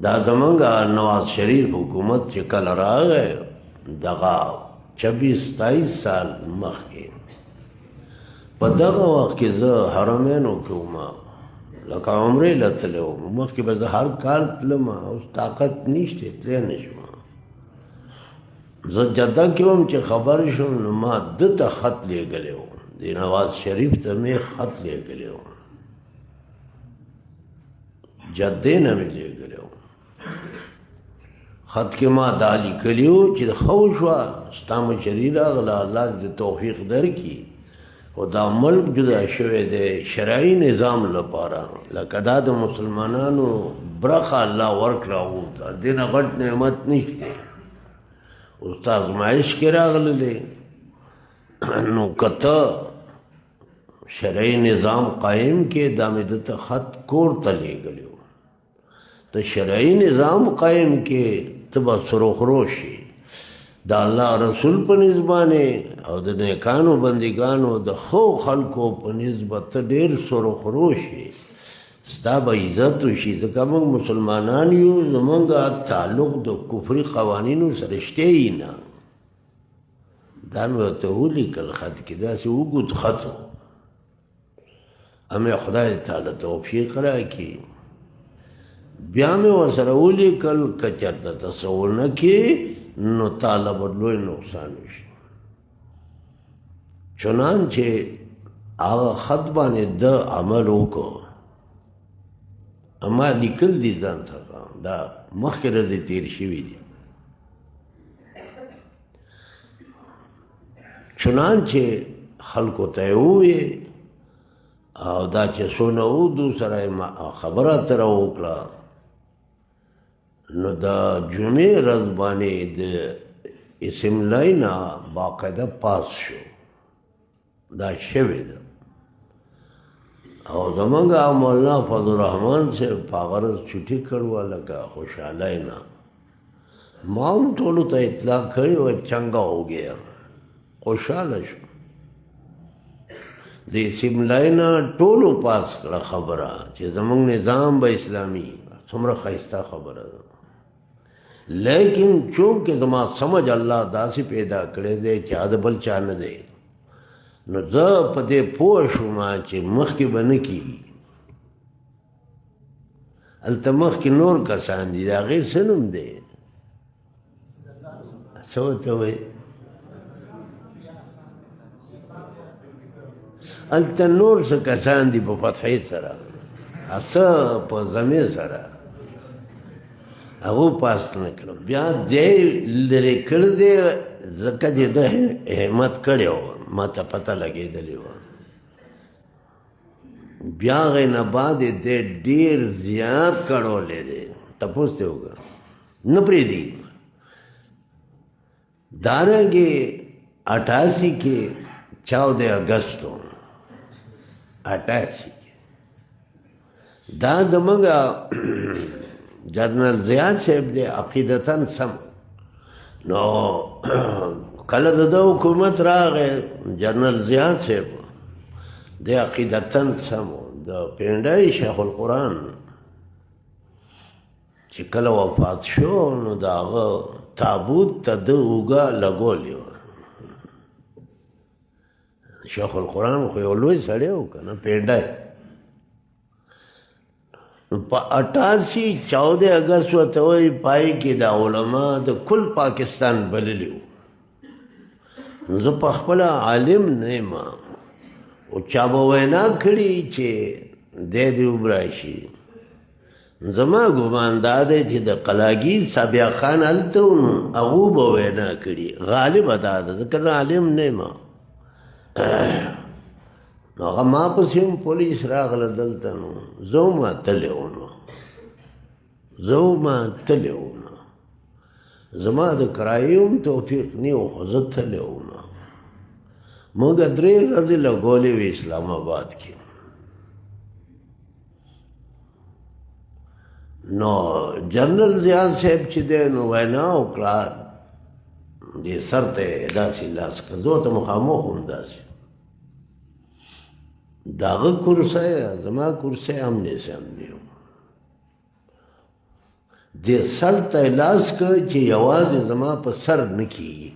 دا زمونږ نواز شریف حکومت چې کله راغی دغه 26-27 سال مخکې په دغه وخت کې زه حرمینو کې وم لکه عمرې له تللی وم مخکې به زه هر کال تلم اوس طاقت نشته تللی نه شم زه جده کې وم چې خبر شوم نو ما ده ته خط لیږلی وم د نواز شریف ته مې خط لیږلی وم جدې نه مې لیږلی وم خط کې ما دا لیکلي وو چې ښه وشوه ستا مشري راغله الله دې توفیق درکړي خو دا ملک جدا شوی دی شرعي نظام لپاره لکه دا د مسلمانانو برخه الله ورکړه وو دې نه غټ نعمت نشته اوس تا ازمایش کې راغللی نو که ته شرعي نظام قایم کې دا مې دته خط کور ته لیږلی وو ته شرعي نظام قایم کې ته به سرخرو شي د الله رسول په نسبانې او د نیکانو بندګانو د ښو خلکو په نسبت ته ډېر سرخرو شي ستا به عزت وشي ځکه موږ مسلمانان یو زمونږ تعلق د کفري قوانینو سره شته یې نه دا مې ورته ولیکل خط کې داسې اوږد خط و امې خدای تعالی توفیق راکړي بیا مې ورسره ولیکل که چېرته ته څه ونه کړې نو تاله به لوی نقصان وشي چنانچې هغه خط باندې ده عمل وکړو اما لیکل دي ځان څخه دا مخکې ورځې تېر شوي دي چنانچې خلکو ته یې وویې او دا چې څونه ودو سره یې خبره اتره وکړه نو دا جمعې ورځ باندې د اسمبلۍ نه باقاعده پاس شو دا شوې ده او زمونږ مولانا فضل الرحمن صاحب په هغه ورځ چوټي کړې وه لکه خوشحالۍ نه ما هم ټولو ته اطلاع کړې وه چنګه ہو گیا خوشحاله شو د اسمبلۍ نه ټولو پاس کړه خبره چې زمونږ نظام به اسلامي څومره ښایسته خبره ده لیکن چونکې زما سمجھ الله داسې پیدا کړی دی چې د بل چا نه دی نو زه په دې پوه شوم چې مخکې به نه کېږي هلته مخکې نور کسان دي د هغې څه نوم دی څه ورته وایي هلته نور څه کسان دي په فتحې سره څه په ضمې سره هغو پاس نه کړم بیا دی لرې کړ دی ځکه چې ده همت کړی وه ما ته پته لګېدلې وه بیا هغې نه بعد یې دی ډېر زیات کړولی دی تپوس دې وکړه نه پرېږدي دارنګې 88 کې 14 اگست 88 دا زمونږ جنرل ضیاء صاحب دی عقیدتاً سم نو کله د ده حکومت راغی جنرل ضیاء صاحب دی عقیدتاً سم د پینډۍ شیخ القرآن چې کله وفات شو نو د هغه تابوت ته ده اوږه لګولې وه شیخ القرآن خو یو لوی سړی و که نه پینډۍ په 88 14 اگست ورته وایي پای کې دا علما د کل پاکستان بللي وو زه په خپله عالم نه یم او چا به وینا کړي چې دی دې وبراشي زما ګمان دا دی چې د قلاګي سابیا خان هلته و نو هغو به وینا کړي غالبه دا ده ځکه زه عالم نه یم نو هغه ما پسې هم پولیس راغله دلته نو زه هم تللی وم زما د کرایې هم توفیق نه و خو زه تللی وم موږ 3 ورځې لګولې وې اسلام آباد کې نو جنرل ضیاء صاحب چې دی نو وینا وکړه دې سر ته یې داسې لاس کړ زه ورته مخامخ هم داسې داغه کرسی زما کرسی هم نیسه هم نیو دې سر ته لاس که چې یوازې زما په سر نه کېږي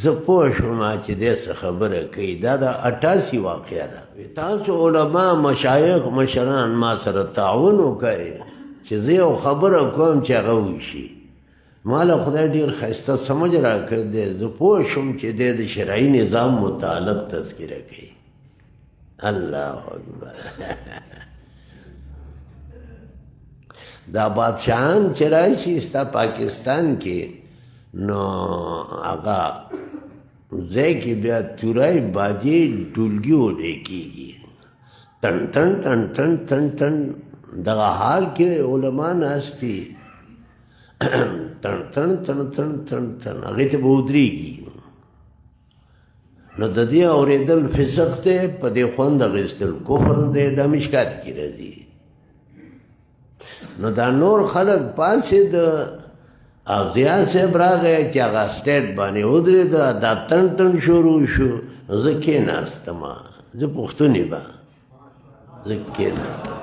زه پوه شوم چې دې څه خبره کوي دا د 88 واقعه ده تاسو علما مشایخ مشران ما سره تعاون وکړئ چې زه یو خبره کوم چې هغه وشي ما له خدای ډېر ښایسته سمجھ راکړی دی زه پوه شوم چې دی د شرعي نظام متعلق تذکره کوي الله اکبر دا بادشاهان چې راشي ستا پاکستان کې نو هغه ځای کې بیا تورای باجې ډولګي وډې کېږي تن تن تن تن تن تن دغه حال کې علما ناست دي تن تن تن تن تن تن هغې ته به ودرېږي نو د دې اورېدل فسق دی په دې خوند اخیستل کفر دی دا مشکات کې راځي نو دا نور خلک پاسېد او ضیا صاحب راغی چې هغه سټیټ باندې ودرېده دا تن تن شروع شو زه کېناستم زه پښتون یم زه کېناستم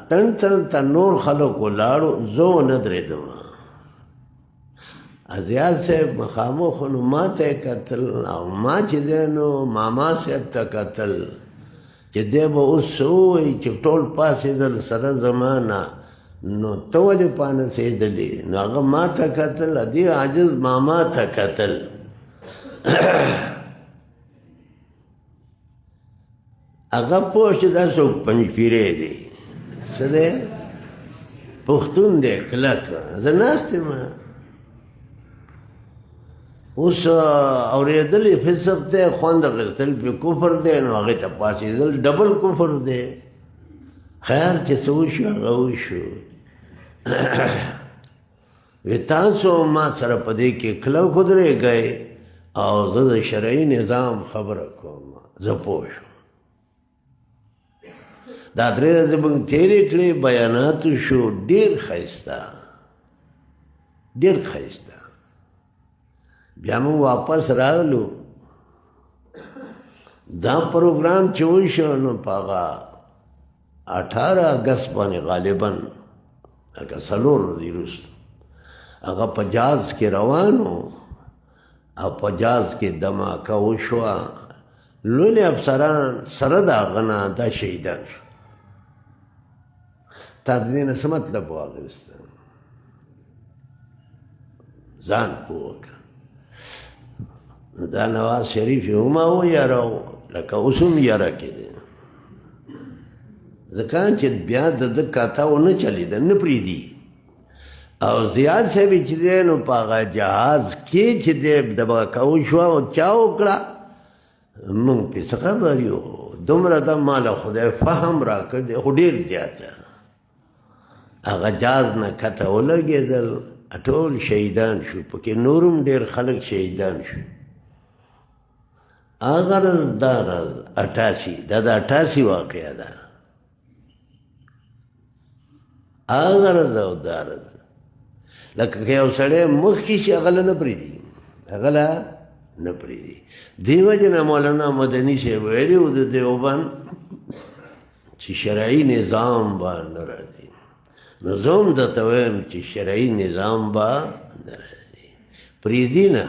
تن تن تن نور خلک ولاړو زه ونه درېدم ضیا صاحب مخامخ نو ما ته یې کتل او ما چې دی نو ماما صاحب ته کتل چې دی به اوس څه ووایي چې ټول پاڅېدل سره زما نه نو ته ولې پانڅېدلې نو هغه ما ته کتل دې عاجز ماما ته کتل هغه پوه چې دا څوک پنجپیری دی څه دی پښتون دی کلک زه ناست یم اوس اورېدل یې فسق دی خوند اخیستل پې کفر دی نو هغې ته پاڅېدل ډبل کفر دی خیر چې څه وشو هغه وشو وی تاسو ما سره په دې کې کلک ودرېږئ او زه د شرعي نظام خبره کوم زه پوه شوم دا 3 ورځې موږ تېرې کړې بیاناتو شو ډېر ښایسته ډېر ښایسته بیا موږ واپس راغلو دا پروګرام چې وشو نو په هغه 18 اګست باندې غالبا هغه 4 ورځې وروسته هغه په جاز کې روان و او په جاز کې دماکه وشوه لوی افسران سره د هغه نه دا شهیدان شو تا د دې نه څه مطلب واخیسته ځان پوه کړه دا نواز شریف یې هم ویاره لکه اوس هم یاره کې دی ځکه چې بیا د ده کاته ونه چلېده نه پرېږدي او زیاد صاحب چې دی نو په هغه جهاز کې چې دی دباکه وشوه او چا وکړه موږ پې څه خبر یو دومره ده ماله خدای فهم راکړ دی خو ډېر زیاته هغه جهاز نه کته ولګېدل ټول شهیدان شو پکې نور هم ډېر خلک شهیدان شو هغه ورځ دا ورځ 88 دا د 88 واقعه ده هغه ورځ او دا ورځ لکه که یو سړی مخکې شي هغه له نه پرېږدي هغه له نه پرېږدي دې وجې نه مولانا مدني صاحب ویلي و د دیوبند چې شرعي نظام به نه راځي نو زه هم درته وایم چې شرعي نظام به نه راځي پرېږدي نه